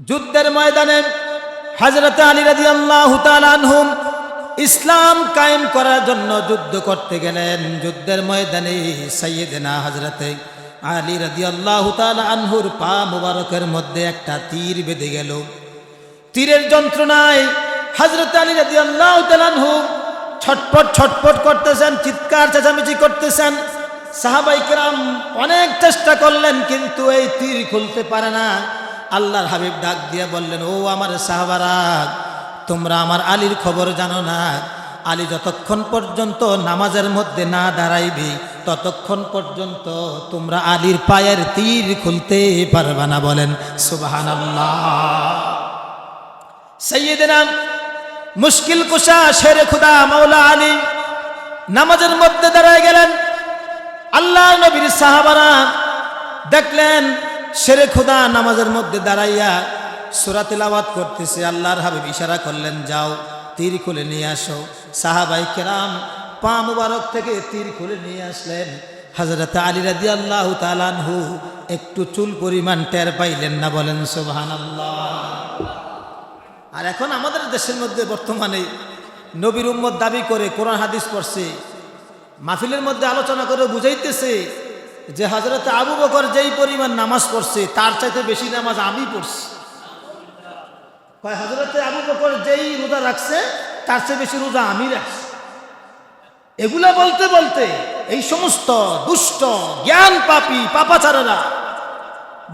যুদ্ধের ময়দানে হযরত আলী রাদিয়াল্লাহু তাআলা আনহুম ইসলাম কায়েম করার জন্য যুদ্ধ করতে গেলেন। যুদ্ধের ময়দানে সাইয়েদনা হযরত আলী রাদিয়াল্লাহু তাআলা আনহুর পা মুবারকের মধ্যে একটা তীর বেঁধে গেল। তীরের যন্ত্রণায় হযরত আলী রাদিয়াল্লাহু তাআলা আনহু ছটফট ছটফট করতেছেন, চিৎকার চেঁচামেচি করতেছেন। সাহাবায়ে কেরাম অনেক চেষ্টা করলেন, কিন্তু এই তীর খুলতে পারে না। আল্লাহর হাবিব ডাক দিয়ে বললেন, ও আমার সাহাবারা, তোমরা আমার আলীর খবর জানো না? আলী যতক্ষণ পর্যন্ত নামাজের মধ্যে না দাঁড়াইবি ততক্ষণ পর্যন্ত তোমরা আলীর পায়ের তীর খুলতে পারবে না। বলেন সুবহানাল্লাহ। সাইয়েদনা মুশকিল কুশা শেরে খুদা মাওলা আলী নামাজের মধ্যে দাঁড়ায় গেলেন। আল্লাহর নবীর সাহাবারা দেখলেন শেরে খুদা নামাজের মধ্যে দাঁড়াইয়া সূরা তিলাওয়াত করতেছে। আল্লাহর হাবিব ইশারা করলেন, যাও তীর খুলে নিয়ে আসো। সাহাবায়ে কেরাম পা মুবারক থেকে তীর খুলে নিয়ে আসলেন। হযরত আলী রাদিয়াল্লাহু তাআলা আনহু একটু চুল পরিমাণ টের পাইলেন না। বলেন সুবহানাল্লাহ। আর এখন আমাদের দেশের মধ্যে বর্তমানে নবীর উম্মত দাবি করে কোরআন হাদিস পড়ছে, মাহফিলের মধ্যে আলোচনা করে বুঝাইতেছে যে হযরত আবু বকর যেই পরিমাণ নামাজ পড়ছে তার চাইতে বেশি নামাজ আমি পড়ছি। হযরত আবু বকর যেই রোজা রাখছে তার চেয়ে বেশি রোজা আমি রাখছি। এগুলা বলতে বলতে এই সমস্ত দুষ্ট জ্ঞান পাপী পাপাচারেরা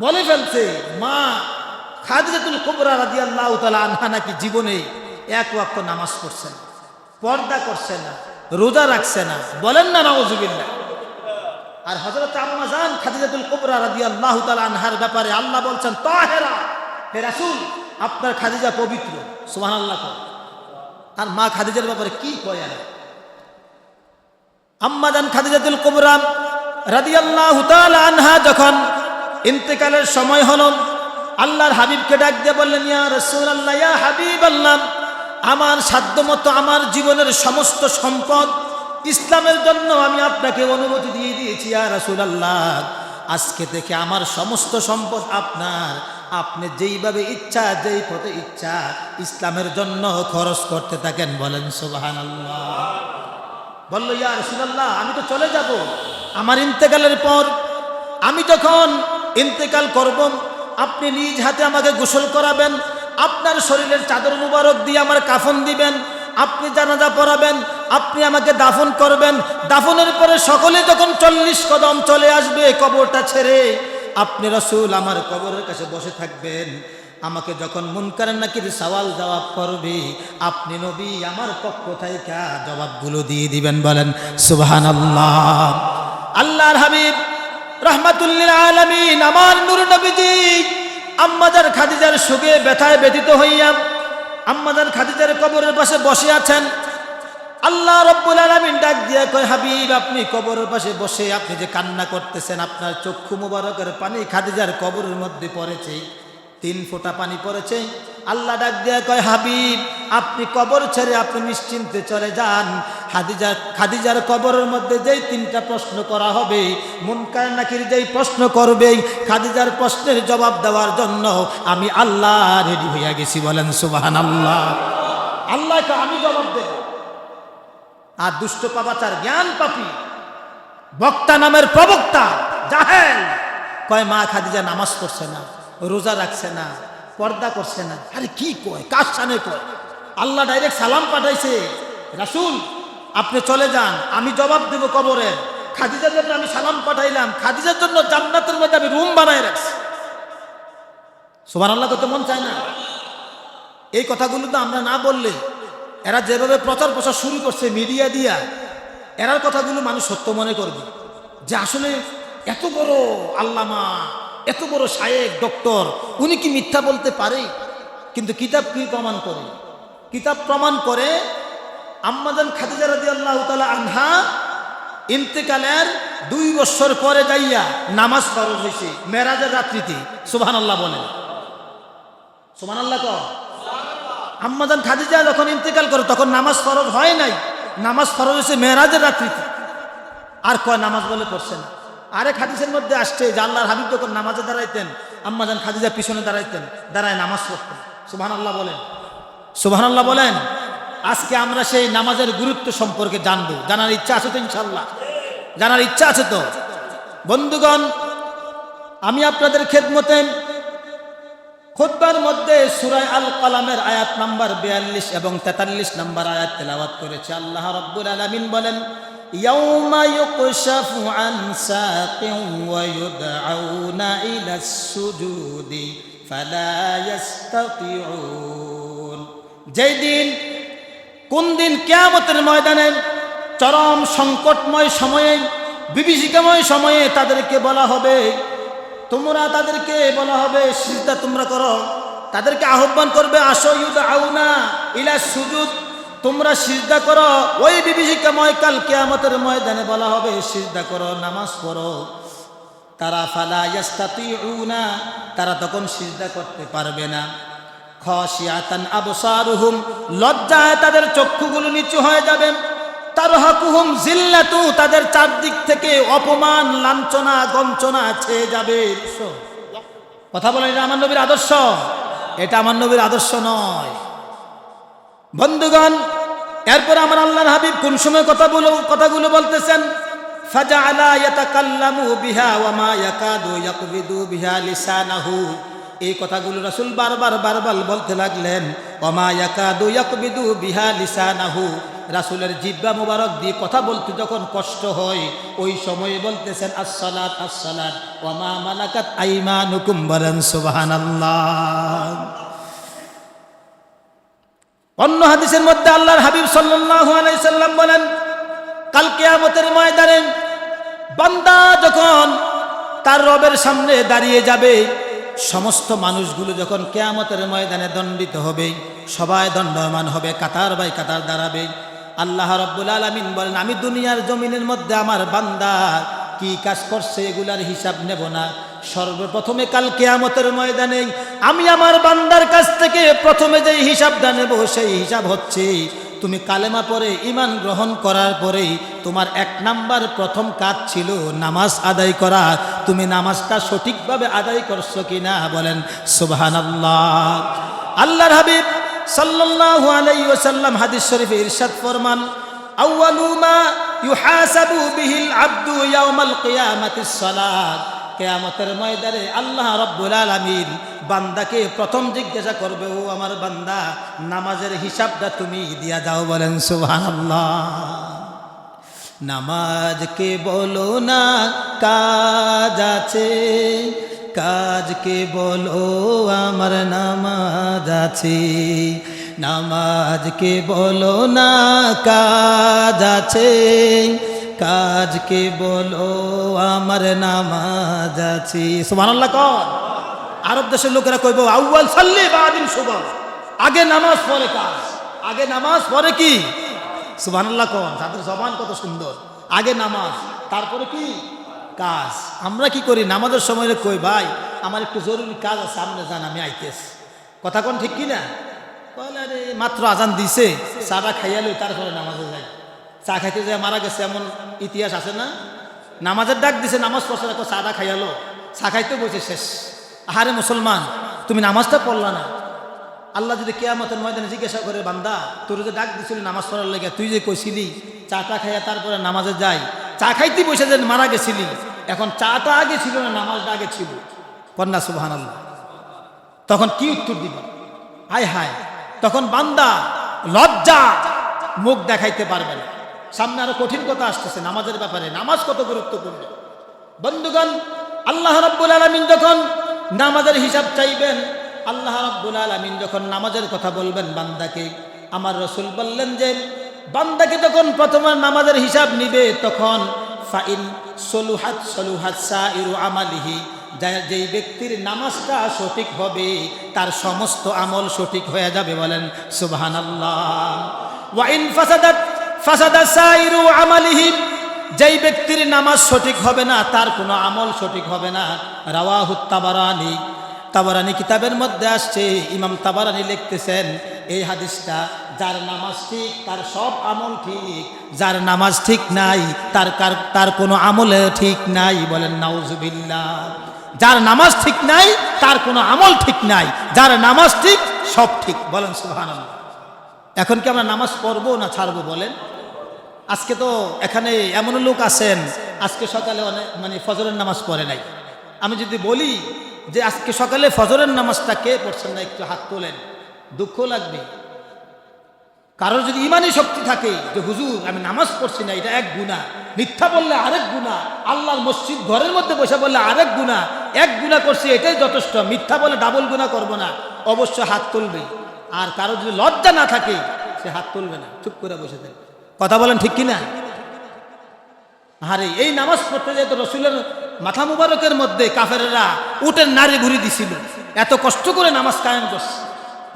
বলে ফেলছে, মা খাদিজাতুল কুবরা রাদিয়াল্লাহু তাআলা আনহা নাকি জীবনে এক ওয়াক্ত নামাজ পড়ছে না, পর্দা করছে না, রোজা রাখছে না। বলেন না নাউজুবিল্লাহ। আর হযরত আম্মা জান খাদিজাতুল কুবরা রাদিয়াল্লাহু তাআলা আনহার ব্যাপারে আল্লাহ বলছেন, তাহেরা, হে রাসূল আপনার খাদিজা পবিত্র। সুবহানাল্লাহ। আর মা খাদিজার ব্যাপারে কি কয়? আম্মা জান খাদিজাতুল কুবরা রাদিয়াল্লাহু তাআলা আনহা যখন ইন্তেকালের সময় হলো, আল্লাহর হাবিবকে ডাক দিয়ে বললেন, ইয়া রাসূলুল্লাহ, ইয়া হাবিবাল্লাহ, আমার সাধ্যমতো আমার জীবনের সমস্ত সম্পদ ইসলামের জন্য আমি আপনাকে অনুমতি দিয়ে দিয়েছি। ইয়া রাসূলুল্লাহ, আজকে থেকে আমার সমস্ত সম্পদ আপনার। আপনি যেইভাবে ইচ্ছা, যেই পথে ইচ্ছা ইসলামের জন্য খরচ করতে থাকেন। বলেন সুবহানাল্লাহ। বলল, ইয়া রাসূলুল্লাহ, আমি তো চলে যাব। আমার ইন্তেকালের পর আমি যখন ইন্তেকাল করব, আপনি নিজ হাতে আমাকে গোসল করাবেন, আপনার শরীরের চাদর মুবারক দিয়ে আমার কাফন দিবেন, আপনি জানাজা পড়াবেন, আপনি আমাকে দাফন করবেন। দাফনের পরে সকলে যখন 40 কদম চলে আসবে কবরটা ছেড়ে, আপনি রাসূল আমার কবরের কাছে বসে থাকবেন। আমাকে যখন মুনকার নাকির সওয়াল জবাব করবে, আপনি নবী আমার পক্ষ থেকে জবাবগুলো দিয়ে দিবেন। বলেন সুবহানাল্লাহ। আল্লাহর হাবিব রাহমাতুল লিল আলামিন আমার নূর নবীজি আম্মাজান খাদিজার শোকে ব্যথায় ব্যথিত হইয়া আম্মাজান খাদিজার কবরের পাশে বসে আছেন। আল্লাহ রাব্বুল আলামিন ডাক দিয়ে কয়, হাবিব আপনি কবরের পাশে বসে আপনি যে কান্না করতেছেন, আপনার চক্ষু মুবারকের পানি খাদিজার কবরের মধ্যে পড়েছে, 3 ফোঁটা পানি পড়েছে। আল্লাহ ডাক দিয়ে কয়, হাবিব আপনি কবর ছেড়ে আপনি নিশ্চিন্তে চলে যান। খাদিজার কবরের মধ্যে যেই 3টা প্রশ্ন করা হবে, মুনকার নাকির যেই প্রশ্ন করবে, খাদিজার প্রশ্নের জবাব দেওয়ার জন্য আমি আল্লাহ রেডি হইয়া গেছি। বলেন সুবহানাল্লাহ। আল্লাহকে আমি জবাব দেব। আর দুষ্ট পাপাচার জ্ঞান পাপী বক্তা নামের প্রবক্তা জাহেল কয়, মা খাদিজা নামাজ পড়ছে না, রোজা রাখছে না, পর্দা করছে না। আরে কি কয়, কার সামনে কয়? আল্লাহ ডাইরেক্ট সালাম পাঠাইছে, রাসূল আপনি চলে যান, আমি জবাব দেব কবরের। খাদিজার জন্য আমি সালাম পাঠাইলাম, খাদিজার জন্য জান্নাতের মধ্যে আমি রুম বানায় রাখছি। সুবহানাল্লাহ করতে মন চায় না? এই কথাগুলো তো আমরা না বললে, এরা যেভাবে প্রচার প্রসার শুরু করছে মিডিয়া দিয়া, এরার কথাগুলো মানুষ সত্য মনে করবে যে আসলে এত বড় আল্লামা, এত বড় শায়েখ ডক্টর, উনি কি মিথ্যা বলতে পারে? কিন্তু কিতাব কি প্রমাণ করে? কিতাব প্রমাণ করে আম্মাজান খাদিজা রাদিয়াল্লাহু তাআলা আনহা ইন্তেকালের 2 বছর পরে যাইয়া নামাজ ফরজ হয়েছে মেরাজের রাত্রিতে। সুবহানাল্লাহ বলেন। সুবহানাল্লাহ কও। আম্মাজান খাদিজা যখন ইন্তেকাল করে তখন নামাজ ফরজ হয় নাই, নামাজ ফরজ হয়েছে মেরাজের রাত্রিতে। আর কয় নামাজ বলে পড়ছে না। আরেক হাদিসের মধ্যে আসছে যে আল্লাহর হাবিব যখন নামাজে দাঁড়াইতেন আম্মাজান খাদিজা পিছনে দাঁড়ায় নামাজ পড়তেন। সুবহানাল্লাহ বলেন, সুবহানাল্লাহ বলেন। আজকে আমরা সেই নামাজের গুরুত্ব সম্পর্কে জানবো। জানার ইচ্ছা আছে তো? ইনশাআল্লাহ জানার ইচ্ছা আছে তো? বন্ধুগণ, আমি আপনাদের খেদমতে খুতবার মধ্যে সূরা আল কালামের আয়াত নাম্বার 42 এবং 43 নম্বর আয়াত তেলাওয়াত করেছি। আল্লাহ রাব্বুল আলামিন বলেন, ইয়াউমা ইউকশাফু আন সাকিন ওয়া ইউদআউনা ইলাস সুজুদি ফালা ইস্তাতিউন। যেই দিন, কোন দিন? কিয়ামতের ময়দানে চরম সংকটময় সময়ে, বিভীষিকাময় সময়ে তাদেরকে বলা হবে, তাদেরকে বলা হবে সিজদা তোমরা করো। তাদেরকে আহ্বান করবে, আসো ইউদআউনা ইলা সুজুদ, তোমরা সিজদা করো। ওই বিভীষিকাময় কাল কিয়ামতের ময়দানে বলা হবে সিজদা করো, নামাজ পড়ো। তারা ফালা ইস্তাতিউনা, তারা তখন সিজদা করতে পারবে না। খাশিয়াতান আবসারুহুম, লজ্জায় তাদের চক্ষুগুলো নিচু হয়ে যাবে। তারহাকুহুম জিল্লাতু, তাদের চারদিক থেকে অপমান, লাঞ্ছনা, গঞ্চনা ছেয়ে যাবে। কথা বলেন, এটা আমার নবীর আদর্শ? এটা আমার নবীর আদর্শ নয়। বন্ধুগণ, এরপর আমার আল্লাহর হাবিব কোন সময় কথাগুলো বলতেছেন? ফাজাআলা ইয়াতাকাল্লামু বিহা ওয়া মা ইয়াকাদু ইয়াকবিদু বিহা লিসানাহু। এই কথাগুলো রাসূল বারবার বলতে লাগলেন। ওয়া মা ইয়াকাদু ইয়াকবিদু বিহা লিসানাহু, রাসূলের জিহ্বা মুবারক দিয়ে কথা বলতে যখন কষ্ট হয় ওই সময়ে বলতেছেন আসসালাত আসসালাত ওয়া মা মালাকাত আইমানুকুম। বলেন সুবহানাল্লাহ। অন্য হাদিসের মধ্যে আল্লাহর হাবিব সাল্লাল্লাহু আলাইহি সাল্লাম বলেন, কাল কিয়ামতের ময়দানে বান্দা যখন তার রবের সামনে দাঁড়িয়ে যাবে, সমস্ত মানুষগুলো যখন কিয়ামতের ময়দানে দণ্ডিত হবে, সবাই দণ্ডায়মান হবে, কাতার বাই কাতার দাঁড়াবে। আল্লাহ রাব্বুল আলামিন বলেন, আমি দুনিয়ার জমিনের মধ্যে আমার বান্দা কি কাজ করছে এগুলার হিসাব নেব না। সর্বপ্রথমে কাল কিয়ামতের ময়দানে আমি আমার বান্দার কাছ থেকে প্রথমে যে হিসাবটা নেব, সেই হিসাব হচ্ছে তুমি কালেমা পড়ে ঈমান গ্রহণ করার পরেই তোমার 1 নাম্বার প্রথম কাজ ছিল নামাজ আদায় করা। তুমি নামাজটা সঠিকভাবে আদায় করছো কিনা? বলেন সুবহানাল্লাহ। আল্লাহর হাবিব সাল্লাল্লাহু আলাইহি ওয়াসাল্লাম হাদিস শরীফে ইরশাদ ফরমান, আউয়ালু মা ইউহাসাবু বিহিল আবদু ইয়াউমাল কিয়ামাতিস সালাত। কিয়ামতের ময়দানে আল্লাহ রাব্বুল আলামিন বান্দাকে প্রথম জিজ্ঞাসা করবে, ও আমার বান্দা, নামাজের হিসাবটা তুমি দিয়া দাও। বলেন সুবহানাল্লাহ। নামাজকে বলো না কাজ আছে, কাজকে বলো আমার নামাজ আছে। নামাজকে বলো না কাজ আছে, কাজকে বলো আমার নামাজ আছে। সুবহানাল্লাহ। কর আরব দেশের লোকেরা কইব আউয়াল সাল্লি বাদিন সুবহ, আগে নামাজ পরে কাজ, আগে নামাজ পরে কি? সুবহানাল্লাহ। কর তাদের জবান কত সুন্দর, আগে নামাজ তারপরে কি কাজ। আমরা কি করি? নামাজের সময় কই, ভাই আমার একটু জরুরি কাজ আছে, সামনে যান, আমি আইতেছি। কথা কোন ঠিক কিনা? বলে আরে মাত্র আজান দিছে, চাটা খাইয়া লই তারপরে নামাজে যাই। চা খাইতে যায় মারা গেছে, এমন ইতিহাস আছে না? নামাজের ডাক দিছে, নামাজ পড়ছে, দেখো চাটা খাইয়ালো, চা খাইতে বসে শেষ। আহারে মুসলমান, তুমি নামাজটা পড়লা না। আল্লাহ যদি কিয়ামতের ময়দানে জিজ্ঞাসা করে, বান্দা তোর যে ডাক দিছিল নামাজ পড়ার লেগে, তুই যে কইছিলি চাটা খাইয়া তারপরে নামাজে যাই, চা খাইতে বসে যে মারা গেছিলি, এখন চাটা আগে ছিল না নামাজটা আগে ছিল? কন্যা সুবহানাল্লাহ। তখন কি উত্তর দিবা? হায় হায়, তখন বান্দা লজ্জা মুখ দেখাইতে পারবে না। সামনে আরো কঠিন কথা আসতেছে নামাজের ব্যাপারে। নামাজ কত গুরুত্বপূর্ণ বন্ধুগণ। আল্লাহ রাব্বুল আলামিন যখন নামাজের হিসাব চাইবেন, আল্লাহ রাব্বুল আলামিন যখন নামাজের কথা বলবেন বান্দাকে, আমার রাসূল বললেন যে বান্দাকে যখন প্রথমে নামাজের হিসাব নিবে, তখন ফাইন সলুহাত সলুহাত সাইরু আমালিহি, যেই ব্যক্তির নামাজটা সঠিক হবে তার সমস্ত আমল সঠিক হয়ে যাবে। বলেন সুবহানাল্লাহ। ওয়া ইন ফাসাদাত ফাসাদা সাইরু আমালিহি, যেই ব্যক্তির নামাজ সঠিক হবে না তার কোনো আমল সঠিক হবে না। রাওয়াহুত তাবারানী, তাবারানী কিতাবের মধ্যে আসছে, ইমাম তাবারানী লিখতেছেন এই হাদিসটা যার নামাজ ঠিক তার সব আমল ঠিক, যার নামাজ ঠিক নাই তার কোনো আমলে ঠিক নাই। বলেন নাউজুবিল্লাহ। যার নামাজ ঠিক নাই তার কোনো আমল ঠিক নাই, যার নামাজ ঠিক সব ঠিক। বলেন সুবহানাল্লাহ। এখন কি আমরা নামাজ পড়বো না ছাড়বো বলেন? আজকে তো এখানে এমন লোক আছেন আজকে সকালে অনেক ফজরের নামাজ পড়ে নাই। আমি যদি বলি যে আজকে সকালে ফজরের নামাজটা কে পড়ছেন না, একটু হাত তোলেন, দুঃখ লাগবে। কারোর যদি ইমানি শক্তি থাকে যে হুজুর আমি নামাজ পড়ছি না, এটা এক গুনাহ, মিথ্যা বললে আরেক গুনাহ, আল্লাহর মসজিদ ঘরের মধ্যে বসে বললে আরেক গুনাহ, এক গুনাহ করছি এটাই যথেষ্ট, মিথ্যা বলে ডাবল গুনাহ করব না, অবশ্য হাত তুলবে। আর কারোর যদি লজ্জা না থাকে সে হাত তুলবে না, চুপ করে বসে থাকবে। কথা বলেন ঠিক কিনা? আরে এই নামাজ পড়তে যেত রসুলের মাথা মুবারকের মধ্যে কাফেরেরা উটের নাড়ি ঘুরি দিছিল, এত কষ্ট করে নামাজ কায়েম করছে।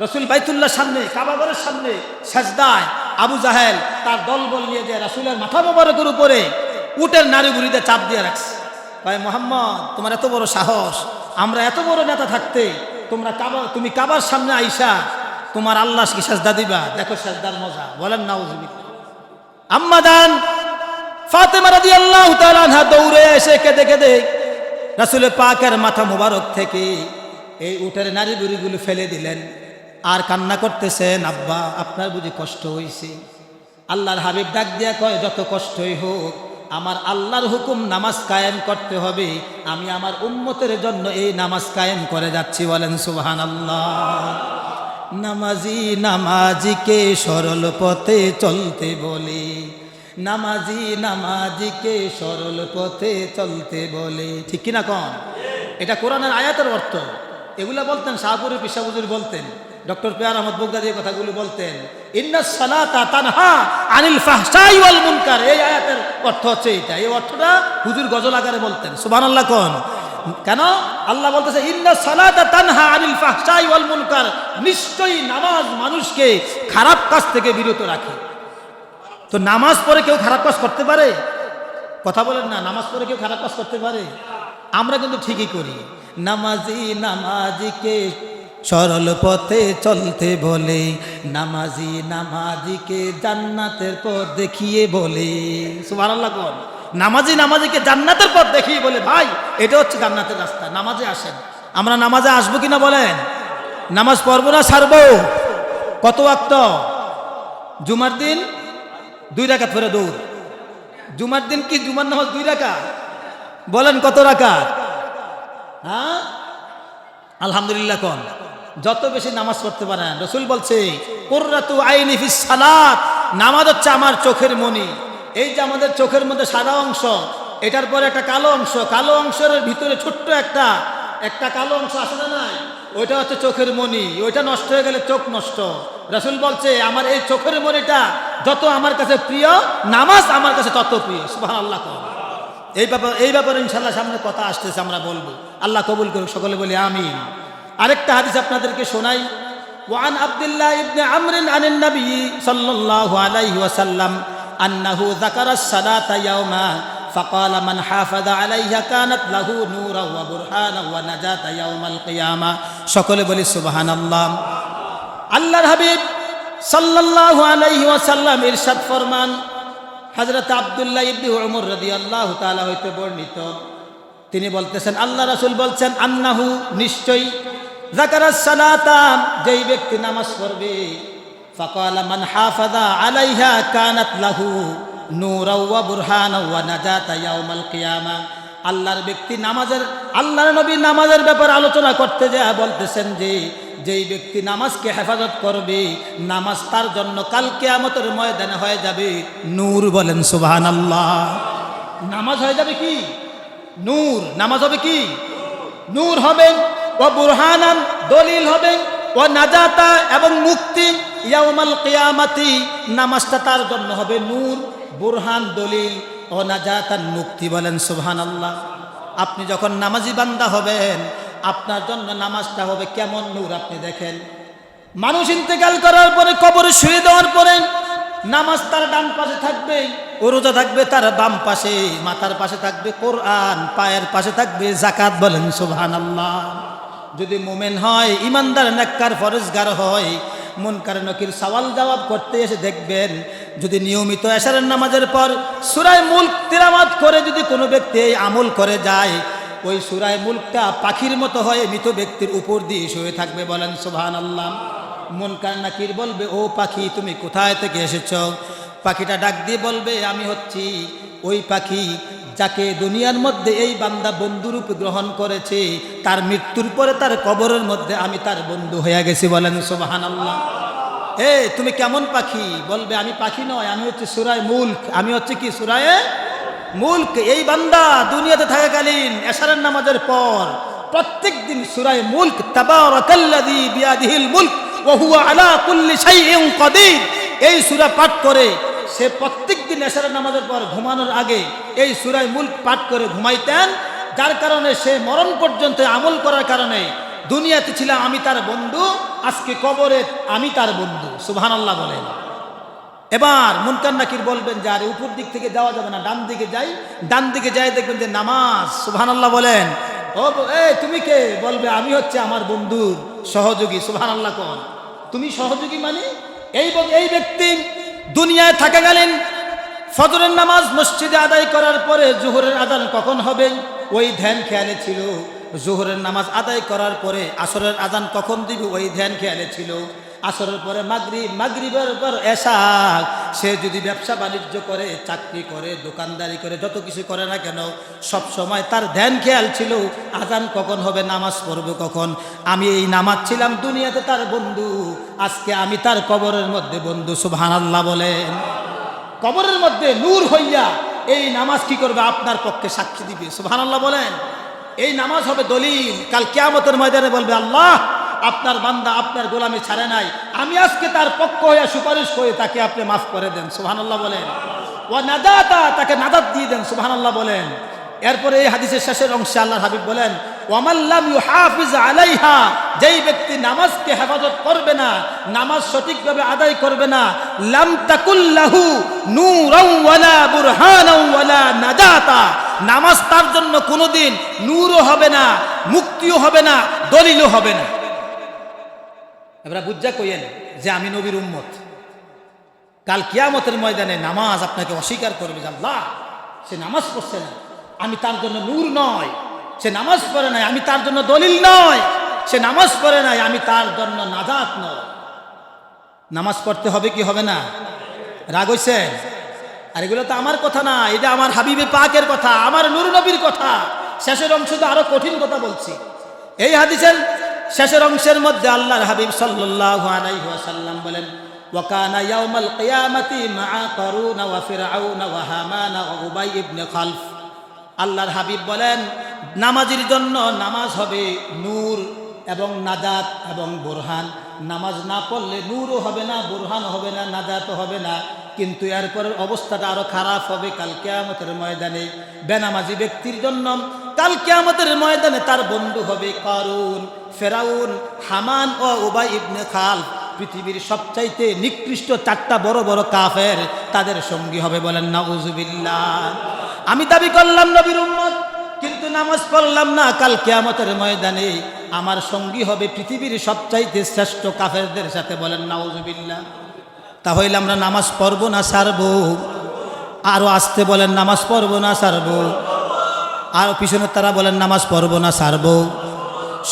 রসুল বাইতুল্লাহর সামনে কাবাঘরের সামনে সেজদায় আবু জাহেল তার দলবল নিয়ে যায় রসুলের মাথা মুবারকের উপরে উটের নাড়ি ঘুরিতে চাপ দিয়ে রাখছে। ভাই মোহাম্মদ, তোমার এত বড় সাহস, আমরা এত বড় নেতা থাকতে তুমি কাবার সামনে আইসা তোমার আল্লাহ কি সেজদা দিবা? দেখো সেজদার মজা। বলেন নাউজুবিল্লাহ। আম্মা জান ফাতেমা রাদিয়াল্লাহু তাআলা আনহা দৌড়ে এসে কেঁদে কেঁদে রাসূলের পাকের মাথা মুবারক থেকে এই উটের নাড়ি ঘুরিগুলো ফেলে দিলেন আর কান্না করতেছেন, আব্বা আপনার বুঝি কষ্ট হইছে? আল্লাহর হাবিব ডাক দিয়া কয়, যত কষ্টই হোক আমার আল্লাহর হুকুম নামাজ কায়েম করতে হবে, আমি আমার উম্মতের জন্য এই নামাজ কায়েম করে যাচ্ছি। বলেন সুবহানাল্লাহ। নামাজি নামাজিকে সরল পথে চলতে বলে, নামাজি নামাজিকে সরল পথে চলতে বলে। ঠিক কিনা কন? এটা কোরআনের আয়াতের অর্থ। এগুলা বলতেন শাহপুরি পিসাবুজুর বলতেন, ডক্টর পেয়ার আহমদ বগদাদি এই কথাগুলো বলতেন, ইন্নাস সালাতা তানহা আনিল ফাহশাই ওয়াল মুনকার। এই আয়াতের অর্থ হচ্ছে এটা। এই অর্থটা হুজুর গজল আকারে বলতেন। সুবহানাল্লাহ কোন? কেন? আল্লাহ বলতেছে ইন্নাস সালাতা তানহা আনিল ফাহশাই ওয়াল মুনকার, নিশ্চয়ই নামাজ মানুষকে খারাপ কাজ থেকে বিরত রাখে। তো নামাজ পড়ে কেউ খারাপ কাজ করতে পারে? কথা বলেন না, নামাজ পড়ে কেউ খারাপ কাজ করতে পারে? আমরা কিন্তু ঠিকই করি। নামাজি নামাজিকে সরল পথে চলতে বলে, নামাজি নামাজিকে জান্নাতের পথ দেখিয়ে বলে। সুবহানাল্লাহ কোন? নামাজি নামাজিকে জান্নাতের পথ দেখিয়ে বলে। ভাই এটা হচ্ছে জান্নাতের রাস্তা। নামাজে আসেন। আমরা নামাজে আসবো কিনা বলেন? নামাজ পড়বো না ছাড়বো? কত ওয়াক্ত? জুমার দিন 2 রাকাত পরে দৌড়। জুমার দিন কি জুমার নামাজ 2 রাকাত? বলেন কত রাকাত? হ্যাঁ আলহামদুলিল্লাহ কোন? যত বেশি নামাজ পড়তে পারেন। রসুল বলছে কুররাতু আইনি ফিস সালাত, নামাজ হচ্ছে আমার চোখের মনি। এই যে আমাদের চোখের মধ্যে সাদা অংশ, এটার পরে একটা কালো অংশ, কালো অংশের ভিতরে ছোট্ট একটা কালো অংশ আছে না নাই? ওইটা হচ্ছে চোখের মনি। ওইটা নষ্ট হয়ে গেলে চোখ নষ্ট। রসুল বলছে আমার এই চোখের মনিটা যত আমার কাছে প্রিয়, নামাজ আমার কাছে তত প্রিয়। সুবহানাল্লাহ। এই ব্যাপারে ইনশাআল্লাহ সামনে কথা আসতেছে, আমরা বলবো। আল্লাহ কবুল করুক, সকলে বলি আমিন। আরেকটা হাদিস আপনাদেরকে শোনাই। ওয়ান আব্দুল্লাহ ইবনে আমর আনিন নবী সাল্লাল্লাহু আলাইহি ওয়াসাল্লাম আন্নাহু যাকারাস সালাতা ইয়াওমা ফাকালা মান হাফাযা আলাইহা কানাত লাহু নূরা ওয়া বুরহানা ওয়া নাজাতা ইয়াওমাল কিয়ামা। সকলে বলি সুবহানাল্লাহ। আল্লাহর হাবিব সাল্লাল্লাহু আলাইহি ওয়াসাল্লাম ইরশাদ ফরমান, হযরত আব্দুল্লাহ ইবনে উমর রাদিয়াল্লাহু তাআলা হইতে বর্ণিত, তিনি বলতেছেন আল্লাহ রাসূল বলছেন, আন্নাহু নিশ্চয়ই, যাকারাস সালাতা যেই ব্যক্তি নামাজ পড়বে, ফাকালা মান হাফাযা আলাইহা কানাত লাহু নূরা ওয়া বুরহানা ওয়া নাজাতা ইয়াউমাল কিয়ামা। আল্লাহর ব্যক্তি আল্লাহর নবী নামাজের ব্যাপারে আলোচনা করতে যায় বলতেছেন যে যেই ব্যক্তি নামাজকে হেফাজত করবে, নামাজ তার জন্য কাল কিয়ামতের ময়দানে হয়ে যাবে নূর। বলেন সুবহানাল্লাহ। নামাজ হয়ে যাবে কি? নূর। নামাজ হবে কি? নূর হবে। ও বুরহানান, দলিল হবে। ও নাজাতা, এবং মুক্তি। ইয়াউমাল কিয়ামাতি, নামাজটা তার জন্য হবে নূর, বুরহান, দলিল। ও নাজাতান, মুক্তি। বলেন সুবহানাল্লাহ। আপনি যখন নামাজি বান্দা হবেন, আপনার জন্য নামাজটা হবে কেমন নূর। আপনি দেখেন, মানুষ ইন্তেকাল করার পরে, কবরে শুয়ে দেওয়ার পরে নামাজ তার ডান পাশে থাকবে, ও রোজা থাকবে তার বাম পাশে, মাথার পাশে থাকবে কোরআন, পায়ের পাশে থাকবে যাকাত। বলেন সুবহানাল্লাহ। যদি মুমিন হয়, ইমানদার, নেককার, ফরজগার হয়, মুনকার নকির সওয়াল জবাব করতে এসে দেখবেন যদি নিয়মিত এশারের নামাজের পর সূরা মুলক তিলাওয়াত করে যদি কোনো ব্যক্তি এই আমল করে যায়, ওই সূরা মুলকটা পাখির মতো হয়ে মৃত ব্যক্তির উপর দিয়ে শুয়ে থাকবে। বলেন সুবহানাল্লাহ। মুনকার নাকির বলবে, ও পাখি তুমি কোথায় থেকে এসেছ? পাখিটা ডাক দিয়ে বলবে, আমি হচ্ছি ওই পাখি যাকে দুনিয়ার মধ্যে এই বান্দা বন্ধুরূপে গ্রহণ করেছে, তার মৃত্যুর পরে তার কবরের মধ্যে আমি তার বন্ধু হয়ে গেছি। বলেন সুবহানাল্লাহ। তুমি কেমন পাখি? বলবে, আমি পাখি নয়, আমি হচ্ছে সূরা মুলক। আমি হচ্ছে কি? সূরা মুলক। এই বান্দা দুনিয়াতে থাকাকালীন এশারের নামাজের পর প্রত্যেক দিন সূরা মুলক, তাবারাকাল্লাযী বিয়াদিহিল মুলক ওয়া হুয়া আলা কুল্লি শাইইন কাদির, এই সূরা পাঠ করে সে প্রত্যেক দিন এশারের নামাজের পর ঘুমানোর আগে এই সূরা মুলক পাঠ করে ঘুমাইতেন, যার কারণে সে মরণ পর্যন্ত আমল করার কারণে দুনিয়াতে ছিলাম আমি তার বন্ধু, আজকে কবরে আমি তার বন্ধু। সুবহানাল্লাহ বলেন। এবার মুনকার নাকির বলবেন যে আরে উপর দিক থেকে যাওয়া যাবে না, ডান দিকে যাই। ডান দিকে যাই দেখবেন যে নামাজ। সুবহানাল্লাহ বলেন। তুমি কে? বলবে, আমি হচ্ছে আমার বন্ধুর সহযোগী। সুবহানাল্লাহ কোন? তুমি সহযোগী মানে? এই ব্যক্তি দুনিয়ায় থাকাকালীন ফজরের নামাজ মসজিদে আদায় করার পরে জোহরের আজান কখন হবে ওই ধ্যান খেয়ালে ছিল। জোহরের নামাজ আদায় করার পরে আসরের আজান কখন দিবে ওই ধ্যান খেয়ালে ছিল। আসরের পরে মাগরিব, মাগরিবের পর এশা। সে যদি ব্যবসা বাণিজ্য করে, চাকরি করে, দোকানদারি করে, যত কিছু করে না কেন, সব সময় তার ধ্যান খেয়াল ছিল আজান কখন হবে, নামাজ পড়বে কখন। আমি এই নামাজ ছিলাম দুনিয়াতে তার বন্ধু, আজকে আমি তার কবরের মধ্যে বন্ধু। সুবহানাল্লাহ বলেন। কবরের মধ্যে নূর হইয়া এই নামাজ কি করবে? আপনার পক্ষে সাক্ষী দিবে। সুবহানাল্লাহ বলেন। এই নামাজ হবে দলিল। কাল কিয়ামতের ময়দানে বলবে, আল্লাহ আপনার বান্দা আপনার গোলামি ছাড়ে নাই, আমি আজকে তার পক্ষ হইয়া সুপারিশ করে তাকে আপনি মাফ করে দেন। সুবহানাল্লাহ বলেন। ওয়া নাদাতা, তাকে নাদাত দিয়ে দেন। সুবহানাল্লাহ বলেন। এরপরে এই হাদিসের শেষের অংশে আল্লাহর হাবিব বলেন, ওয়ামান লাম ইউহাফিজ আলাইহা, যেই ব্যক্তি নামাজকে হেফাজত করবে না, নামাজ সঠিকভাবে আদায় করবে না, লাম তাকুল্লাহু নূরাও ওয়ালা বুরহানাও ওয়ালা নাজাতা, নামাজ তার জন্য কোনোদিন নূরও হবে না, মুক্তিও হবে না, দলিলও হবে না। এবার বুঝা কইেন যে আমি নবীর উম্মত। কাল কিয়ামতের ময়দানে নামাজ আপনাকে অস্বীকার করবে যে আল্লাহ সে নামাজ পড়ছে না, আমি তার জন্য নূর নয়। সে নামাজ পড়ে নাই, আমি তার জন্য দলিল নয়। সে নামাজ পড়ে নাই, আমি তার জন্য নাজাত নয়। নামাজ পড়তে হবে কি হবে না? রাগ হইছে? আর এগুলো তো আমার কথা না, এটা আমার হাবিবে পাকের কথা, আমার নূর নবীর কথা। শেষের অংশ তো আরো কঠিন কথা বলছি। এই হাদিসের শেষের অংশের মধ্যে আল্লাহর হাবিব সাল্লাল্লাহু আলাইহি ওয়াসাল্লাম বলেন, ওয়া কানা ইয়াউমাল কিয়ামাতি মা'a কারুনা ওয়া ফিরআউনা ওয়া হামানা ওয়া উবাই ইবনে খালফ। আল্লাহর হাবিব বলেন, নামাজের জন্য নামাজ হবে নূর এবং নাজাত এবং বুরহান। নামাজ না পড়লে নূরও হবে না, বুরহান হবে না, নাজাতও হবে না। কিন্তু এরপরের অবস্থাটা আরো খারাপ হবে কাল কিয়ামতের ময়দানে। বেনামাজি ব্যক্তির জন্য কাল কিয়ামতের ময়দানে তার বন্ধু হবে কারুন, ফেরাউন, হামান ও উবাই ইবনে খালফ। পৃথিবীর সবচাইতে নিকৃষ্ট চারটা বড় বড় কাফের তাদের সঙ্গী হবে। বলেন নাউজুবিল্লাহ। আমি দাবি করলাম নবীর উম্মত, কিন্তু নামাজ পড়লাম না, কাল কিয়ামতের ময়দানে আমার সঙ্গী হবে পৃথিবীর সবচাইতে শ্রেষ্ঠ কাফেরদের সাথে। বলেন নাউজুবিল্লাহ। তাহলে আমরা নামাজ পড়বো না ছাড়বো? আরো আসতে বলেন, নামাজ পড়বো না ছাড়বো? আরো পিছনে তারা বলেন, নামাজ পড়বো না ছাড়বো?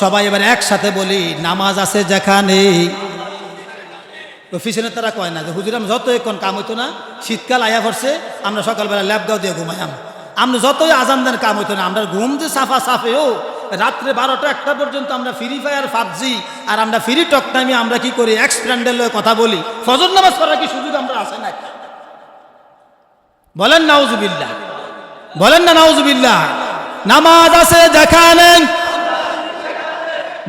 সবাই এবার একসাথে বলি, নামাজ আছে যেখানে। পিছনে তারা কয় না যে হুজুর আমি যত এখন কাম হইতো না, শীতকাল আয়া পড়ছে, আমরা সকালবেলা ল্যাপগাও দিয়ে ঘুমাইম, আমরা যতই আজান দেন কাম হইতো না, আমরা ঘুম যে সাফা সাফে ও রাত্রে 12টা-1টা পর্যন্ত আমরা ফ্রি ফায়ার পাবজি আর আমরা ফ্রি টক টাইমে আমরা কি করি, এক্সপ্যান্ডেল কথা বলি। ফজর নামাজ পড়ার কি সুযোগ আমরা আছে না? বলেন নাউজুবিল্লাহ, বলেন না নাউজুবিল্লাহ। নামাজ আছে যেখানে,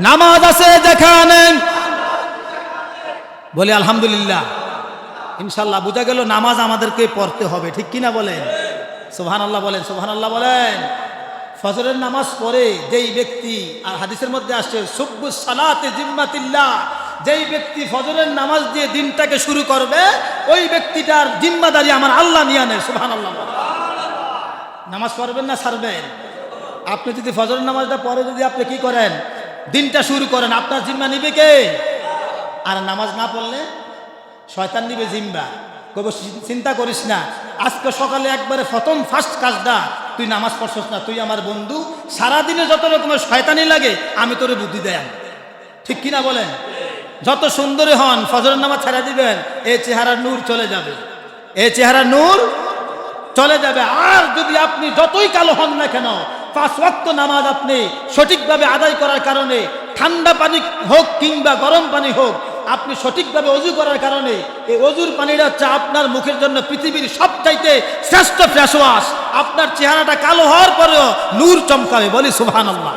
নামাজ আছে যেখানে, বলি আলহামদুলিল্লাহ। ইনশাল্লাহ বুঝা গেল নামাজ আমাদেরকে পড়তে হবে, ঠিক কিনা বলেন? সুবহানাল্লাহ বলেন, সুবহানাল্লাহ বলেন। ফজরের নামাজ পড়ে যেই ব্যক্তি, আর হাদিসের মধ্যে আসছে সুব্বুস সালাতে জিম্মাতিল্লাহ, যেই ব্যক্তি ফজরের নামাজ দিয়ে দিনটাকে শুরু করবে ওই ব্যক্তিটার জিম্মাদারি আমার আল্লাহ নিয়ে নেয়। সুবহানাল্লাহ। নামাজ পড়বেন না ছাড়বেন? আপনি যদি ফজরের নামাজটা পড়ে যদি আপনি কি করেন, দিনটা শুরু করেন, আপনার জিম্মা নিবে কে? আর নামাজ না পড়লে শয়তান নিবে জিম্বা, কব চিন্তা করিস না, আজকে সকালে একবারে প্রথম ফার্স্ট কাজটা তুই নামাজ পড়ছস না, তুই আমার বন্ধু, সারাদিনে যত রকমের শয়তানি লাগে আমি তোরে বুদ্ধি দেয়। ঠিক কিনা বলেন? যত সুন্দরী হন ফজরের নামাজ ছেড়ে দিবেন, এই চেহারার নূর চলে যাবে, এই চেহারার নূর চলে যাবে। আর যদি আপনি যতই কালো হন না কেন, 5 ওয়াক্ত নামাজ আপনি সঠিকভাবে আদায় করার কারণে, ঠান্ডা পানি হোক কিংবা গরম পানি হোক, আপনি সঠিকভাবে অজু করার কারণে এই অজুর পানিটা হচ্ছে আপনার মুখের জন্য পৃথিবীর সবচাইতে শ্রেষ্ঠ ফেস ওয়াশ। আপনার চেহারাটা কালো হওয়ার পরেও নূর চমকাবে, বলি সুবহানাল্লাহ।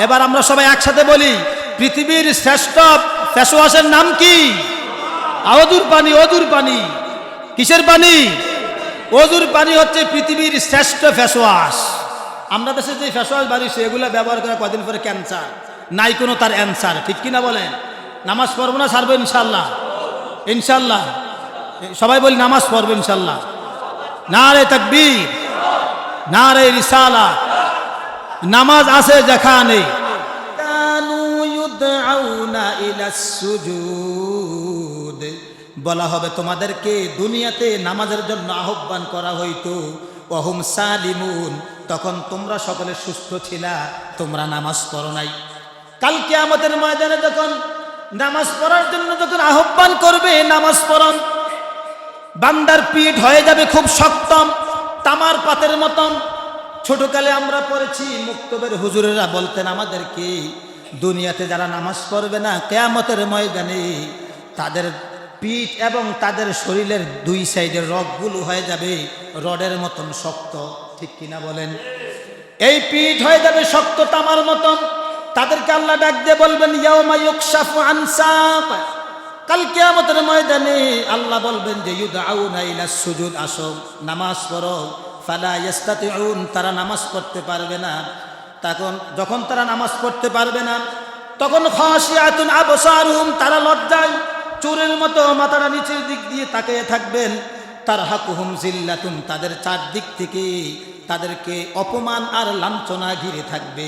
এবার আমরা সবাই একসাথে বলি, পৃথিবীর শ্রেষ্ঠ ফেস ওয়াশের নাম কি? অজুর পানি। অজুর পানি কিসের পানি? অজুর পানি হচ্ছে পৃথিবীর শ্রেষ্ঠ ফেস ওয়াশ। আমরা দেশে যে ফেস ওয়াশ বাড়িছে এগুলো ব্যবহার করে কদিন পরে ক্যান্সার, নাই কোনো তার অ্যান্সার। ঠিক কিনা বলেন? নামাজ পড়বো না ছাড়বো ইনশাল্লাহ? ইনশাল্লাহ সবাই বলি নামাজ পড়বো ইনশাল্লাহ। নারে তাকবীর, নারে রিসালাত। নামাজ আছে যেখানে, কানু ইউদআউনা ইলাস সুজুদ, বলা হবে তোমাদেরকে দুনিয়াতে নামাজের জন্য আহ্বান করা হইতো। ওয়াহুম সালিমুন, তখন তোমরা সকলে সুস্থ ছিলা, তোমরা নামাজ পড়ো নাই। কাল কিয়ামতের ময়দানে যখন নামাজ পড়ার জন্য যখন আহ্বান করবে, নামাজ পড়ন, বান্দার পিঠ হয়ে যাবে খুব শক্ত, তামার পাতের মতন। ছোটকালে আমরা পড়েছি, মুক্তবের হুজুরেরা বলতেন আমাদেরকে, দুনিয়াতে যারা নামাজ পড়বে না, কিয়ামতের ময়দানে তাদের পিঠ এবং তাদের শরীরের 2 সাইডের রগগুলো হয়ে যাবে রডের মতন শক্ত। ঠিক কিনা বলেন? এই পিঠ হয়ে যাবে শক্ত তামার মতন। তাদেরকে আল্লাহ ডাক দিয়ে বলবেন, ইয়াউমা ইউকশাফু আন সাক, কাল কিয়ামতের ময়দানে আল্লাহ বলবেন যে ইউদআউনা ইলাস সুজুদ, আসো নামাজ পড়ো। ফালা ইস্তাতিউন, তারা নামাজ পড়তে পারবে না। যখন তারা নামাজ পড়তে পারবে না, তখন খাশিয়াতুন আবসারুহুম, তারা লজ্জায় চোরের মতো মাথাটা নিচের দিক দিয়ে তাকিয়ে থাকবেন। তারহাকুহুম জিল্লাতুন, তাদের চারদিক থেকে তাদেরকে অপমান আর লাঞ্ছনা ঘিরে থাকবে।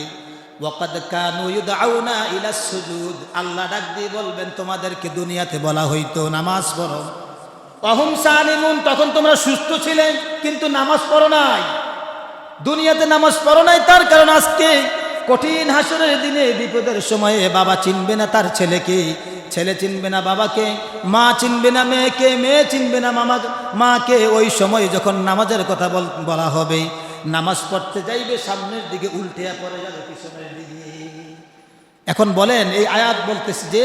ওয়াকাদ কানু ইউদআউনা ইলাস সুজুদ, আল্লাহ ডাক দিয়ে বলবেন তোমাদেরকে দুনিয়াতে বলা হইতো নামাজ পড়ো। ওয়াহুম সালিমুন, তখন তোমরা সুস্থ ছিলে কিন্তু নামাজ পড়ো নাই, দুনিয়াতে নামাজ পড়ো নাই। তার কারণ আজকে কঠিন হাসরের দিনে বিপদের সময়ে বাবা চিনবে না তার ছেলেকে, ছেলে চিনবে না বাবাকে, মা চিনবে না মেয়েকে, মেয়ে চিনবে না মাকে। ওই সময় যখন নামাজের কথা বলা হবে, নামাজ পড়তে যাইবে, সামনের দিকে উল্টে পড়ে যাবে পিছনের দিকে। এখন বলেন, এই আয়াত বলতেছে যে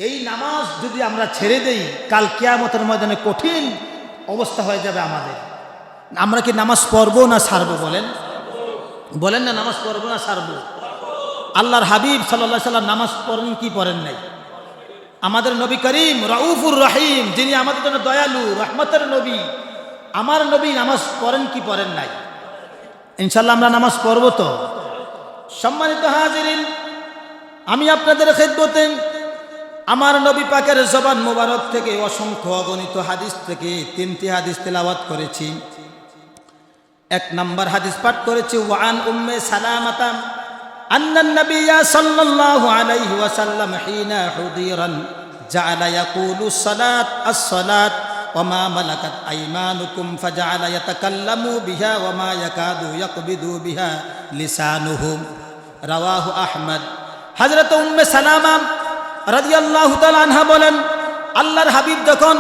এই নামাজ যদি আমরা ছেড়ে দেই, কাল কিয়ামতের ময়দানে কঠিন অবস্থা হয়ে যাবে আমাদের। আমরা কি নামাজ পড়বো না ছাড়বো? বলেন, বলেন না, নামাজ পড়বো না ছাড়বো? আল্লাহর হাবিব সাল্লাল্লাহু আলাইহি সাল্লাম নামাজ পড়েন কি পড়েন নাই? আমাদের নবী করিম রাউফুর রহিম, যিনি আমাদের জন্য দয়ালু, রহমতের নবী, আমার নবী নামাজ পড়েন কি পড়েন নাই? ইনশাআল্লাহ আমরা নামাজ পড়বো তো। সম্মানিত হাজিরিন, আমি আপনাদের খেদমতে আমার নবী পাকের জবান মোবারক থেকে অসংখ্য অগণিত হাদিস থেকে 3টি হাদিস তেলাওয়াত করেছি। 1 নম্বর হাদিস পাঠ করেছি, ওয়ান উম্মে সালামাতা আন্নান নাবিয়্যা সাল্লাল্লাহু আলাইহি ওয়াসাল্লাম হিনা হুদিরান জাআলা ইয়াকুলু সালাত আস-সালাত ওয়া মা মালাকাত আইমানুকুম ফাজআলা ইয়াতাকাল্লামু বিহা ওয়া মা ইয়াকাদু ইয়াকবিদু বিহা লিসানুহুম, রাওয়াহু আহমদ। হযরত উম্মে সালামা রাদিয়াল্লাহু তাআলা আনহা বলেন, আল্লাহর হাবিব যখন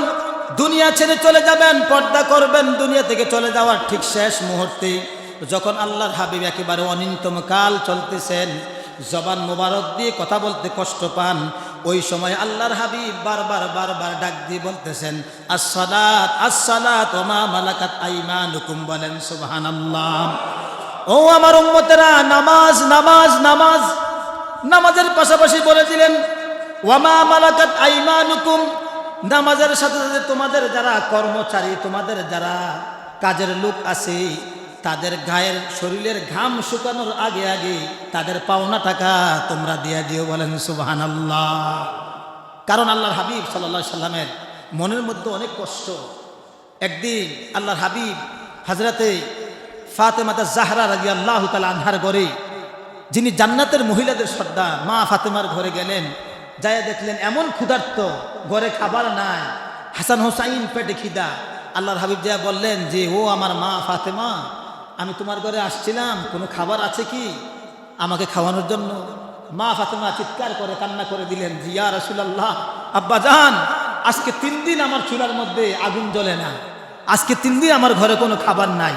দুনিয়া ছেড়ে চলে যাবেন, পর্দা করবেন, দুনিয়া থেকে চলে যাওয়ার ঠিক শেষ মুহূর্তে যখন আল্লাহর হাবিব একেবারে অনিন্তম কাল চলতেছেন, জবান মোবারক দিয়ে কথা বলতে কষ্ট পান, ওই সময় আল্লাহর হাবিব বারবার ডাক দিয়ে বলতেছেন, আস-সালাত আস-সালাত ওয়া মা মালাকাত আইমানুকুম। বলেন সুবহানাল্লাহ। ও আমার উম্মতেরা, নামাজ নামাজ নামাজ। নামাজের পাশাপাশি বলে দিলেন ওয়া মা মালাকাত আইমানুকুম, নামাজের সাথে সাথে তোমাদের যারা কর্মচারী, তোমাদের যারা কাজের লোক আছে, তাদের গায়ের শরীরের ঘাম শুকানোর আগে আগে তাদের পাওনা টাকা তোমরা দিয়ে দিও। বলেন সুবহানাল্লাহ। কারণ আল্লাহর হাবিব সাল্লাল্লাহু আলাইহি সাল্লামের মনের মধ্যে অনেক কষ্ট। একদিন আল্লাহর হাবিব হযরতে ফাতেমা জাহরা রাদিয়াল্লাহু তাআলা আনহার ঘরে, যিনি জান্নাতের মহিলাদের সর্দার, মা ফাতেমার ঘরে গেলেন। যায় দেখলেন এমন ক্ষুধার্ত, ঘরে খাবার নাই, হাসান হোসাইন পেটে খিদা। আল্লাহর হাবিব যা বললেন যে ও আমার মা ফাতেমা, আমি তোমার ঘরে আসছিলাম, কোনো খাবার আছে কি আমাকে খাওয়ানোর জন্য? মা ফাতেমা চিৎকার করে কান্না করে দিলেন যে ইয়া রাসূলুল্লাহ, আব্বা জান, আজকে 3 দিন আমার চুলার মধ্যে আগুন জ্বলে না, আজকে 3 দিন আমার ঘরে কোনো খাবার নাই।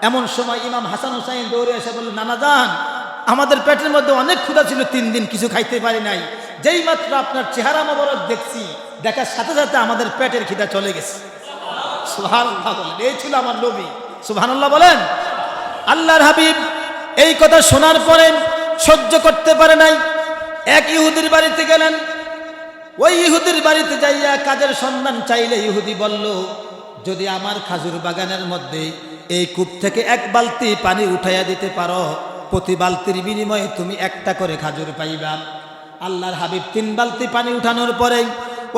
এমন সময় ইমাম হাসান হোসাইন দৌড়ে এসে বললেন, নানা জান, আমাদের পেটের মধ্যে অনেক ক্ষুধা ছিল, 3 দিন কিছু খাইতে পারি নাই, যেই মাত্র আপনার চেহারা মোবারক দেখছি, দেখার সাথে সাথে আমাদের পেটের খিদা চলে গেছে। সুবহানাল্লাহ বলেন, এই ছিল আমার নবী। সুবহানাল্লাহ বলেন। আল্লাহর হাবিব এই কথা শোনার পরে সহ্য করতে পারে নাই, এক ইহুদির বাড়িতে গেলেন। ওই ইহুদির বাড়িতে যাইয়া কাজের সন্ধান চাইলে ইহুদি বলল, যদি আমার খাজুর বাগানের মধ্যে এই কূপ থেকে 1 বালতি পানি উঠাইয়া দিতে পারো, প্রতি বালতির বিনিময়ে তুমি 1টা করে খাজুর পাইবা। আল্লাহর হাবিব 3 বালতি পানি উঠানোর পরে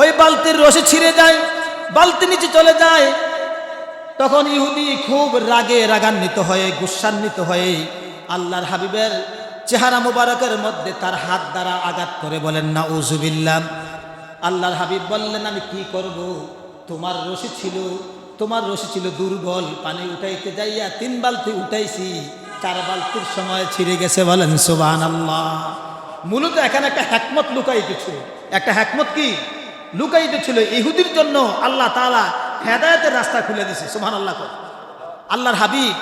ওই বালতির রশি ছিঁড়ে যায়, বালতি নিচে চলে যায়। তখন ইহুদি খুব রাগান্বিত হয়ে, গুসান্বিত হয়ে আল্লাহর হাবিবের চেহারা মুবারকের মধ্যে তার হাত দ্বারা আঘাত করে বলেন, নাউজুবিল্লাহ। আল্লাহর হাবিব বললেন, আমি কি করব? তোমার রশি ছিল দুর্বল, পানি উঠাইতে যাইয়া 3 বালতি উঠাইছি, 4 বালতির সময় ছিঁড়ে গেছে। বলেন সুবহানাল্লাহ। মূলত এখানে একটা হিকমত লুকাইতেছিল। একটা হিকমত কি লুকাইতেছিল? ইহুদির জন্য আল্লাহ তাআলা হেদায়েতের রাস্তা খুলে দিয়েছে। সুবহানাল্লাহ। আল্লাহর হাবিব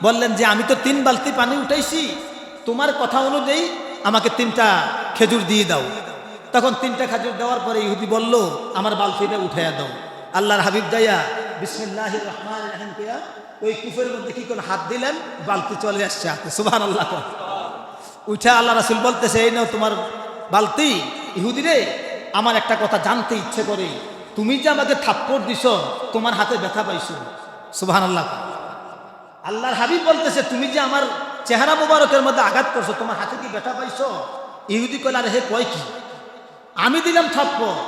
বললেন যে আমি তো 3 বালতি পানি উঠাইছি, তোমার কথা অনুযায়ী আমাকে 3টা খেজুর দিয়ে দাও। তখন 3টা খেজুর দেওয়ার পরে ইহুদি বলল, আমার বালতিটা উঠাইয়া দাও। আল্লাহর হাবিব যাইয়া বিসমিল্লাহির রহমানির রহিম কইয়া ওই কূপের মধ্যে কি করে হাত দিলেন, বালতি চলে আসছে হাতে। সুবহানাল্লাহ। উঠা আল্লাহ রাসূল বলতেছে, এই নাও তোমার বালতি। ইহুদি রে, আমার একটা কথা জানতে ইচ্ছে করে, তুমি যে আমাকে থাপ্পড় দিছ, তোমার হাতে ব্যথা পাইছো? সুবহানাল্লাহ। আল্লাহর হাবিব বলতেছে, তুমি যে আমার চেহারা মুবারকের মধ্যে আঘাত করছো, তোমার হাতে কি ব্যথা পাইছো? ইহুদি কইল, আরে হে কয় কি, আমি দিলাম থাপ্পড়,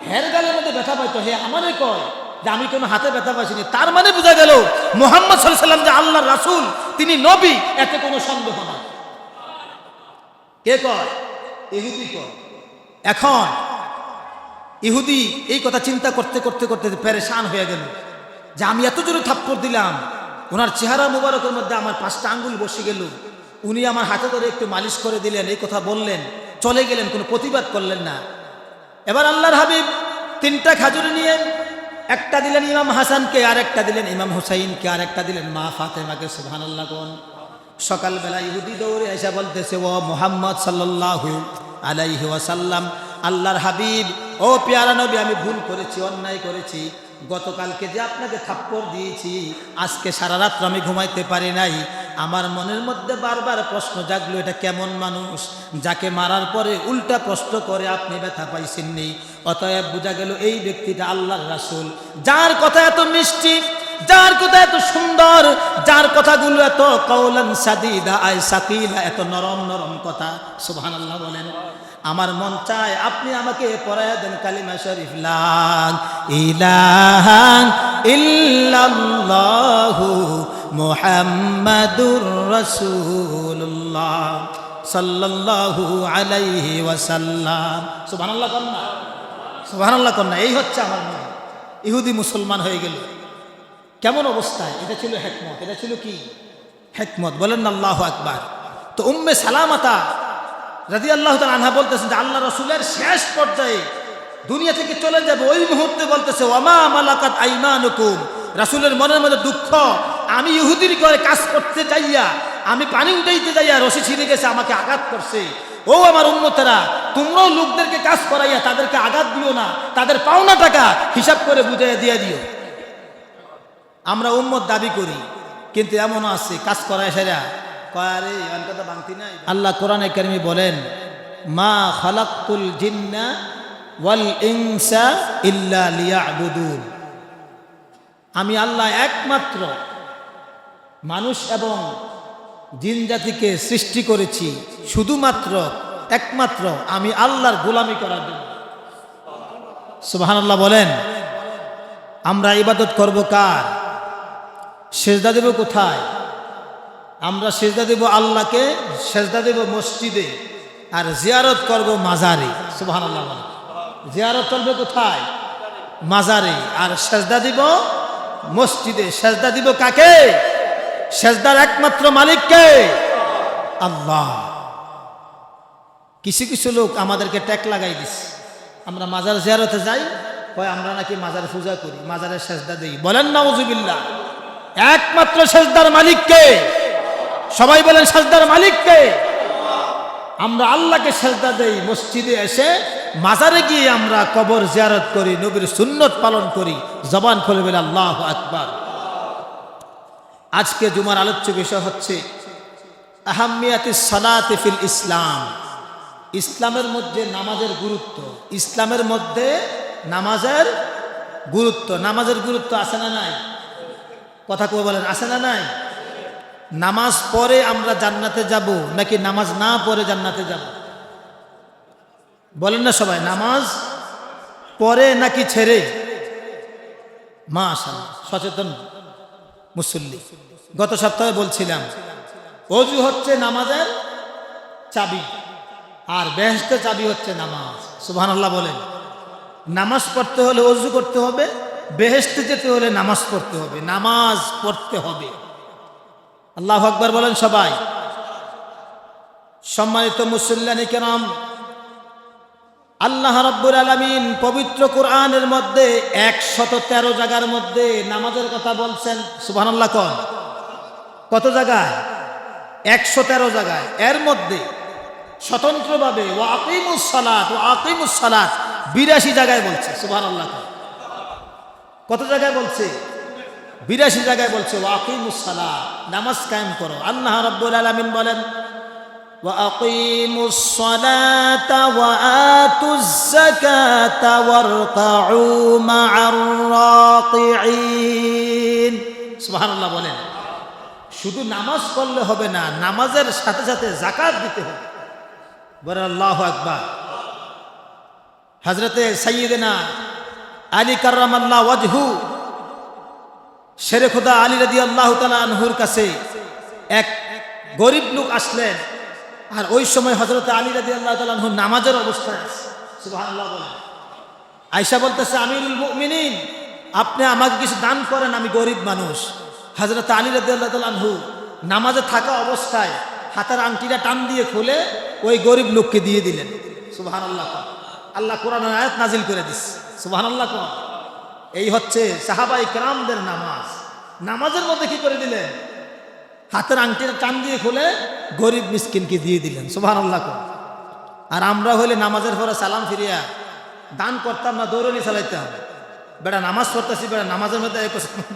হের গালের মধ্যে ব্যথা পাইতো, হে আমারে কয় যে আমি কোনো হাতে ব্যথা পাইছিনি। তার মানে বোঝা গেল মুহাম্মদ সাল্লাল্লাহু আলাইহি ওয়াসাল্লাম যে আল্লাহর রাসূল, তিনি নবী, এতে কোনো সন্দেহ নাই। কে কয়? ইহুদি কয়। এখন ইহুদি এই কথা চিন্তা করতে করতে করতে পেরেশান হয়ে গেল যে আমি এত জোরে থাপ্পড় দিলাম, ওনার চেহারা মুবারকের মধ্যে আমার 5টা আঙ্গুল বসে গেল, উনি আমার হাতে ধরে একটু মালিশ করে দিলেন, এই কথা বললেন, চলে গেলেন, কোনো প্রতিবাদ করলেন না। এবার আল্লাহর হাবিব 3টা খাজুর নিয়ে, একটা দিলেন ইমাম হাসানকে, আরেকটা দিলেন ইমাম হুসাইনকে, আরেকটা দিলেন মা ফাতেমাকে। সুবহানাল্লাহ। সকালবেলা ইহুদি দৌড়ে এসে বলতেছে, ও মুহাম্মদ সাল্লাল্লাহু আলাইহি ওয়াসাল্লাম, আল্লাহর হাবিব, ও পেয়ারা নবী, আমি ভুল করেছি, অন্যায় করেছি। গতকালকে যে আপনাকে থাপ্পড় দিয়েছি, আজকে সারা রাত আমি ঘুমাইতে পারি নাই। আমার মনের মধ্যে বারবার প্রশ্ন জাগলো, এটা কেমন মানুষ যাকে মারার পরে উল্টা প্রশ্ন করে আপনি ব্যথা পাইছেননি? অতএব বোঝা গেল এই ব্যক্তিটা আল্লাহর রাসূল, যার কথা এত মিষ্টি, যার কথা এত সুন্দর, যার কথাগুলো এত কাওলান সাদিদা আই সাকিলা, এত নরম নরম কথা। সুবহানাল্লাহ বলেন। আমার মন চায় আপনি আমাকে পড়ায়া দেন কালিমা শরীফ, লা ইলাহা ইল্লাল্লাহু মুহাম্মাদুর রাসূলুল্লাহ সাল্লাল্লাহু আলাইহি ওয়াসাল্লাম। সুবহানাল্লাহ কন্যা, সুবহানাল্লাহ কন্যা। এই হচ্ছে আমার মন। ইহুদি মুসলমান হয়ে গেল, কেমন অবস্থায়? এটা ছিল হিকমত। এটা ছিল কি? হিকমত। বলেন না আল্লাহু আকবার। তো উম্মে সালামাতা রাদিয়াল্লাহু তাআলা আনহা বলতেছেন যে আল্লাহ রাসূলের শেষ পর্যায়ে দুনিয়া থেকে চলে যাবে, ওই মুহূর্তে বলতেছে, ওয়ামা মালাকাত আইমানুকুম। রাসূলের মনের মধ্যে দুঃখ, আমি ইহুদির ঘরে কাজ করতে যাইয়া, আমি পানি উঠাইতে যাইয়া রশি ছিঁড়ে গেছে, আমাকে আঘাত করছে। ও আমার উম্মতেরা, তোমরাও লোকদেরকে কাজ করাইয়া তাদেরকে আঘাত দিও না, তাদের পাওনা টাকা হিসাব করে বুঝাইয়া দিয়ে দিও। আমরা উম্মত দাবি করি, কিন্তু এমনও আছে কাজ করায় সেরা কয়ারে কথা বাংতি নাই। আল্লাহ কোরআনে কারিমে বলেন, মা খালাকতুল জিন্না ওয়াল ইনসা ইল্লা লিয়াবুদুন। আমি আল্লাহ একমাত্র মানুষ এবং জিন জাতিকে সৃষ্টি করেছি শুধুমাত্র একমাত্র আমি আল্লাহর গোলামি করার জন্য। সুবহানাল্লাহ বলেন। আমরা ইবাদত করব কার? সেজদা দেব কোথায়? আমরা সেজদা দেব আল্লাহকে, সেজদা দেব মসজিদে। আর জিয়ারত করব মাজারে। সুবহানাল্লাহ। জিয়ারত করবে কোথায়? মাজারে। আর সেজদা দিব মসজিদে। সেজদা দিব কাকে? সেজদার একমাত্র মালিককে, আল্লাহ। কিছু কিছু লোক আমাদেরকে ট্যাগ লাগাই দিচ্ছে, আমরা মাজার জিয়ারতে যাই, হয় আমরা নাকি মাজারে পূজা করি, মাজারে সেজদা দেই। বলেন নাউজুবিল্লাহ। একমাত্র সেজদার মালিককে, সবাই বলেন সেজদার মালিককে। আমরা আল্লাহকে সেজদা দেই, মসজিদে এসে মাজারে গিয়ে আমরা কবর জিয়ারত করি, নবীর সুন্নত পালন করি। জবান খুলে বলে আল্লাহু আকবার। আজকে জুমার আলোচ্য বিষয় হচ্ছে আহাম্মিয়াতিস সালাতি ফিল ইসলাম। ইসলামের মধ্যে নামাজের গুরুত্ব। ইসলামের মধ্যে নামাজের গুরুত্ব। নামাজের গুরুত্ব আছে না নাই? কথা কো বলেন, আছে না নাই? নামাজ পড়ে আমরা জান্নাতে যাব নাকি নামাজ না পড়ে জান্নাতে যাব? বলেন না সবাই, নামাজ পড়ে নাকি ছেড়ে? মাশাআল্লাহ, সচেতন মুসল্লি। গত সপ্তাহে বলছিলাম ওযু হচ্ছে নামাজের চাবি, আর বেহেশতের চাবি হচ্ছে নামাজ। সুবহানাল্লাহ বলেন। নামাজ পড়তে হলে ওযু করতে হবে, বেহেশতে যেতে হলে নামাজ পড়তে হবে। নামাজ পড়তে হবে। আল্লাহু আকবার বলেন সবাই। সম্মানিত মুসল্লিয়ানে কেরাম, আল্লাহ রাব্বুল আলামিন পবিত্র কোরআনের মধ্যে 113 জায়গার মধ্যে নামাজের কথা বলছেন। সুবহানাল্লাহ কোন? কত জায়গায়? 113 জায়গায়। এর মধ্যে স্বতন্ত্রভাবে ওয়া আকিমুস সালাত, ওয়া আকিমুস সালাত 82 জায়গায় বলছে। সুবহানাল্লাহ। কত জায়গায় বলছে? 82 জায়গায় বলছে ওয়া আকিমুস সালাত, নামাজ কায়েম করো। আল্লাহ রাব্বুল আলামিন বলেন ওয়া আকিমুস সালাতা ওয়া আতুজ যাকাতা ওয়ারকাউ মা'আর রাকিঈন। সুবহানাল্লাহ বলেন। শুধু নামাজ পড়লে হবে না, নামাজের সাথে সাথে যাকাত দিতে হবে। বলেন আল্লাহু আকবার। হযরতে সাইয়্যিদিনা আলী কাররামাল্লাহু ওয়াজহু, শেরে খোদা আলী রাদিয়াল্লাহু তাআলা আনহুর কাছে এক গরিব লোক আসলেন। আর ওই সময় হযরত আলী রাদিয়াল্লাহু তাআলা আনহু নামাজের অবস্থায় আছে। সুবহানাল্লাহ বলেন। আয়েশা বলতেছে, আমিরুল মুমিনিন, আপনি আমাকে কিছু দান করেন, আমি গরিব মানুষ। হযরত আলী রাদিয়াল্লাহু তাআলা আনহু নামাজে থাকা অবস্থায় হাতের আংটিটা টান দিয়ে খুলে ওই গরিব লোককে দিয়ে দিলেন। সুবহানাল্লাহ। আল্লাহ কোরআনের আয়াত নাজিল করে দিচ্ছে। সুবহানাল্লাহ। এই হচ্ছে সাহাবায়ে কেরামদের নামাজ। নামাজের মধ্যে কি করে দিলেন? হাতের আংটিটা টান দিয়ে খুলে গরিব মিসকিনকে দিয়ে দিলেন। সুবহানাল্লাহ। আর আমরা হলে নামাজের পরে সালাম ফিরিয়া দান করতাম না, দৌড়নি চালাইতাম। বেটা নামাজ পড়তেছি, বেটা নামাজের মধ্যে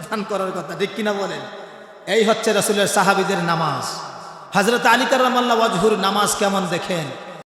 দান করার কথা, ঠিক কিনা বলেন? এই হচ্ছে রাসূলের সাহাবীদের নামাজ। হযরত আলী কাররামাল্লাহু ওয়াজহুর নামাজ কেমন দেখেন।